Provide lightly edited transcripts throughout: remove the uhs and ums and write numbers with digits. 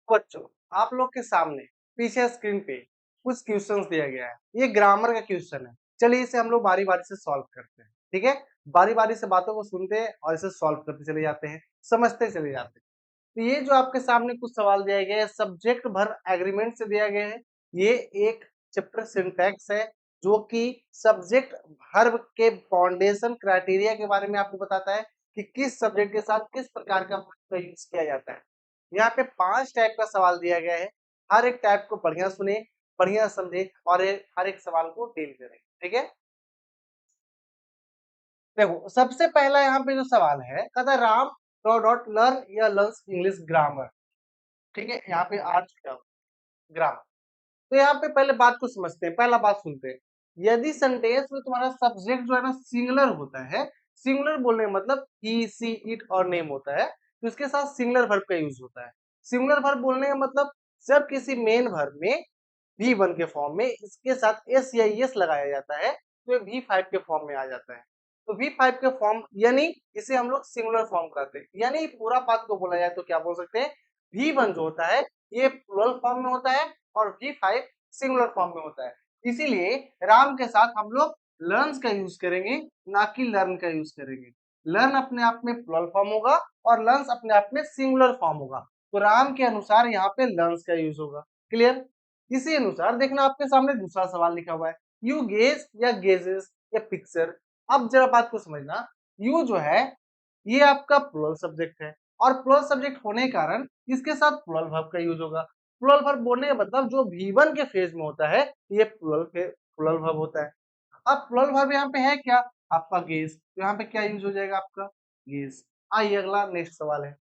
बच्चों, आप लोग के सामने पीछे स्क्रीन पे कुछ क्वेश्चंस दिया गया है। ये ग्रामर का क्वेश्चन है। चलिए इसे हम लोग बारी-बारी से सॉल्व करते हैं, ठीक है? बारी-बारी से बातों को सुनते हैं और इसे सॉल्व करते चले जाते हैं, समझते चले जाते हैं। तो ये जो आपके सामने कुछ सवाल दिया गया है, सब्जेक्ट भर एग्रीमेंट से दिया गया है। ये एक चैप्टर सिंटैक्स है जो कि सब्जेक्ट वर्ब के फाउंडेशन क्राइटेरिया के बारे में आपको बताता है कि किस सब्जेक्ट के साथ किस प्रकार का वर्ब का यूज किया जाता है। यहाँ पे 5 टाइप का सवाल दिया गया है। हर एक टाइप को बढ़िया सुने, बढ़िया समझे और हर एक सवाल को डील करें, ठीक है? देखो, सबसे पहला यहाँ पे जो सवाल है, कहता है राम डॉट लर्न या लर्न्स इंग्लिश ग्रामर, ठीक है? यहाँ पे आ चुका हूँ, ग्रामर। तो यहाँ पे पहले बात को समझते हैं, पहला बात सुनते हैं। यदि सेंटेंस में तुम्हारा सब्जेक्ट जो है ना सिंगुलर होता है, सिंगुलर बोलने का मतलब ही, सी, इट और नेम होता है, तो इसके साथ सिंगुलर वर्ब का यूज होता है। सिंगुलर वर्ब बोलने का मतलब जब किसी मेन वर्ब में V1 के फॉर्म में इसके साथ एस या एस लगाया जाता है तो ये V5 के फॉर्म में आ जाता है। तो V5 के फॉर्म यानी इसे हम लोग सिंगुलर फॉर्म कहते हैं। यानी पूरा बात को बोला जाए तो क्या बोल सकते हैं, V1 जो होता है ये प्लुरल फॉर्म में होता है और V5 सिंगुलर फॉर्म में होता है। इसीलिए राम के साथ हम लोग लर्न्स का यूज करेंगे, ना कि लर्न का यूज करेंगे। लर्न अपने आप में प्लुरल फॉर्म होगा और लर्न्स अपने आप में सिंगुलर फॉर्म होगा। तो राम के अनुसार यहाँ पे लर्न्स का यूज होगा। क्लियर? इसी अनुसार देखना आपके सामने दूसरा सवाल लिखा हुआ है, यू गेज या गेजेस या पिक्चर। अब जरा बात को समझना, यू जो है ये आपका प्लुरल सब्जेक्ट है और प्लुरल सब्जेक्ट होने के कारण इसके साथ प्लुरल वर्ब का यूज होगा। प्लुरल वर्ब बोलने का मतलब जो V1 के फेज में होता है ये प्लुरल वर्ब होता है। अब प्लुरल वर्ब यहाँ पे है क्या, आपका गेज, तो यहाँ पे क्या यूज हो जाएगा आपका गेज। आइए अगला नेक्स्ट सवाल है,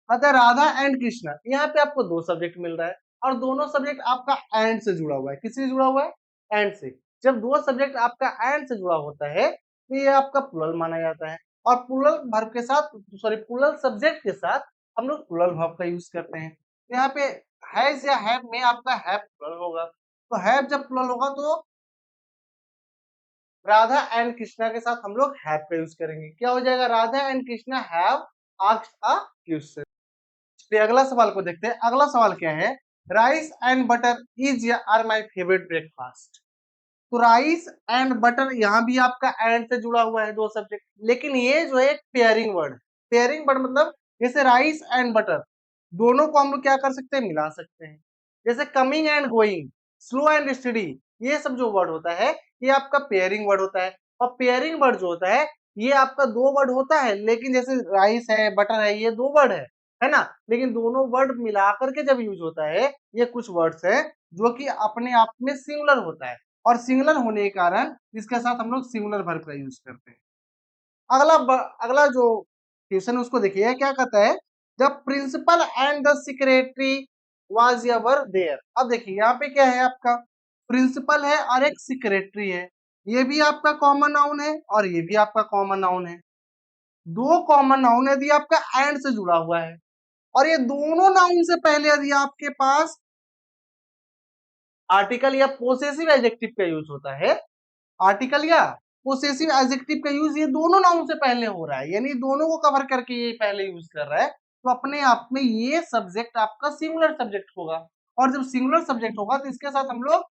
अतः राधा एंड कृष्णा, यहाँ पे आपको दो सब्जेक्ट मिल रहा है और दोनों सब्जेक्ट आपका एंड से जुड़ा हुआ है। किससे जुड़ा हुआ है, एंड से। जब दो सब्जेक्ट आपका एंड से जुड़ा होता है तो ये आपका प्लुरल माना जाता है और प्लुरल वर्ब के साथ, सॉरी प्लुरल सब्जेक्ट के साथ हम लोग प्लुरल वर्ब का यूज करते हैं। तो यहाँ पे हैज या हैव में आपका हैव प्लुरल होगा। तो हैव जब प्लुरल होगा तो राधा एंड कृष्णा के साथ हम लोग हैव का यूज करेंगे। क्या हो जाएगा, Radha and Krishna have asked a question. चलिए अगला सवाल को देखते हैं। अगला सवाल क्या है, rice and butter is are my favourite breakfast. तो राइस एंड बटर यहाँ भी आपका एंड से जुड़ा हुआ है दो सब्जेक्ट, लेकिन ये जो है एक पेयरिंग वर्ड है। पेयरिंग वर्ड मतलब जैसे राइस एंड बटर दोनों को हम लोग क्या कर सकते हैं, मिला सकते हैं। जैसे coming and going, slow and study, ये सब जो वर्ड होता है ये आपका पेयरिंग वर्ड होता है। और पेयरिंग वर्ड जो होता है ये आपका दो वर्ड होता है, लेकिन जैसे राइस है बटर है ये दो वर्ड है ना, लेकिन दोनों वर्ड मिलाकर के जब यूज होता है ये कुछ वर्ड्स है जो कि अपने आप में सिंगुलर होता है और सिंगुलर होने के कारण इसके साथ हम लोग सिंगुलर वर्ब का यूज करते हैं। अगला जो क्वेश्चन उसको देखिए क्या कहता है, the principal and the secretary was ever there. अब देखिए यहाँ पे क्या है, आपका प्रिंसिपल है और एक सेक्रेटरी है। ये भी आपका कॉमन नाउन है और ये भी आपका कॉमन नाउन है। दो कॉमन नाउन यदि आपका एंड से जुड़ा हुआ है और ये दोनों नाउन से पहले यदि आपके पास आर्टिकल या पोसेसिव एडजेक्टिव का यूज होता है, आर्टिकल या पोसेसिव एडजेक्टिव का यूज ये दोनों नाउन से पहले हो रहा है, यानी दोनों को कवर करके ये पहले यूज कर रहा है, तो अपने आप में ये सब्जेक्ट आपका सिंगुलर सब्जेक्ट होगा। और जब सिंगुलर सब्जेक्ट होगा तो इसके साथ हम लोग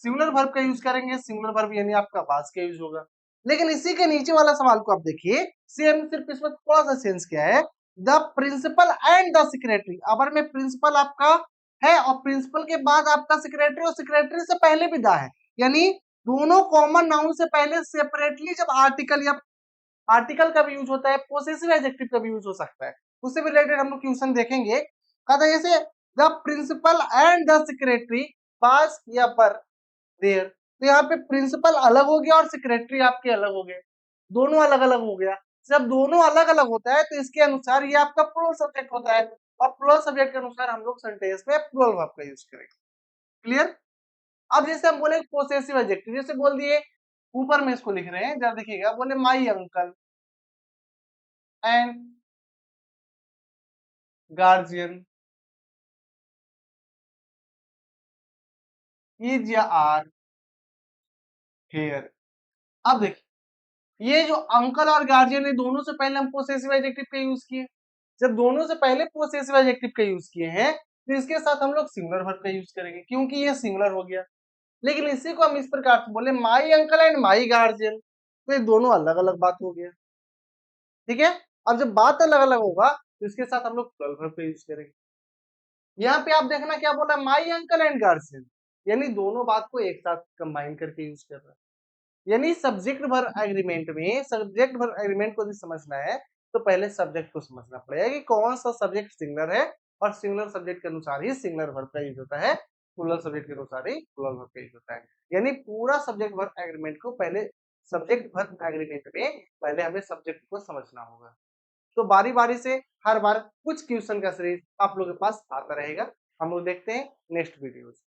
सिंगुलर वर्ब का यूज करेंगे। सिंगुलर वर्ब यानी आपका वाज का यूज होगा। लेकिन इसी के नीचे वाला सवाल को आप देखिए, सेम सिर्फ इसमें थोड़ा सा चेंज किया है, the principal and the secretary. अबर में प्रिंसिपल आपका है और प्रिंसिपल के बाद आपका सेक्रेटरी और सेक्रेटरी से पहले भी द है, यानी दोनों कॉमन नाउन से पहले सेपरेटली जब आर्टिकल या आर्टिकल का भी यूज होता है, पोसेसिव एडजेक्टिव का भी यूज हो सकता है। उससे भी रिलेटेड हम लोग क्वेश्चन देखेंगे। कहता है जैसे the principal and the secretary pass या पर देयर, तो यहाँ पे प्रिंसिपल अलग हो गया और सेक्रेटरी आपके अलग हो गए, दोनों अलग अलग हो गया। जब दोनों अलग अलग होता है तो इसके अनुसार ये आपका प्लुरल सब्जेक्ट होता है और प्लुरल सब्जेक्ट के अनुसार हम लोग सेंटेंस में प्लुरल वर्ब का यूज करेंगे। क्लियर? अब जैसे हम बोले पोसेसिव एडजेक्टिव, जैसे बोल दिए, ऊपर में इसको लिख रहे हैं जरा देखिएगा, बोले my uncle and guardian is या आर हेयर। अब देखिए ये जो अंकल और गार्जियन है दोनों से पहले हम पोसेसिव एडजेक्टिव का यूज किए, जब दोनों से पहले पोसेसिव एडजेक्टिव का यूज किए हैं तो इसके साथ हम लोग सिंगुलर वर्ब का यूज करेंगे क्योंकि ये सिंगुलर हो गया। लेकिन इसी को हम इस प्रकार से बोले my uncle and my guardian, तो ये दोनों अलग अलग बात हो गया। ठीक है, अब जब बात अलग अलग होगा तो इसके साथ हम लोग प्लुरल वर्ब का यूज करेंगे। यहाँ पे आप देखना क्या बोला, माई अंकल एंड गार्जियन, यानी दोनों बात को एक साथ कंबाइन करके यूज कर रहा है। यानी सब्जेक्ट वर्ब एग्रीमेंट में सब्जेक्ट वर्ब एग्रीमेंट को भी समझना है तो पहले सब्जेक्ट को समझना पड़ेगा कि कौन सा सब्जेक्ट सिंगुलर है और सिंगुलर सब्जेक्ट के अनुसार ही सिंगुलर वर्ब का यूज होता है, प्लुरल सब्जेक्ट के अनुसार ही प्लुरल वर्ब का यूज होता है। यानी पूरा सब्जेक्ट वर्ब एग्रीमेंट को पहले सब्जेक्ट वर्ब एग्रीमेंट में पहले हमें सब्जेक्ट को समझना होगा। तो बारी बारी से हर बार कुछ क्वेश्चन का सीरीज आप लोगों के पास आता रहेगा। हम लोग देखते हैं नेक्स्ट वीडियोस।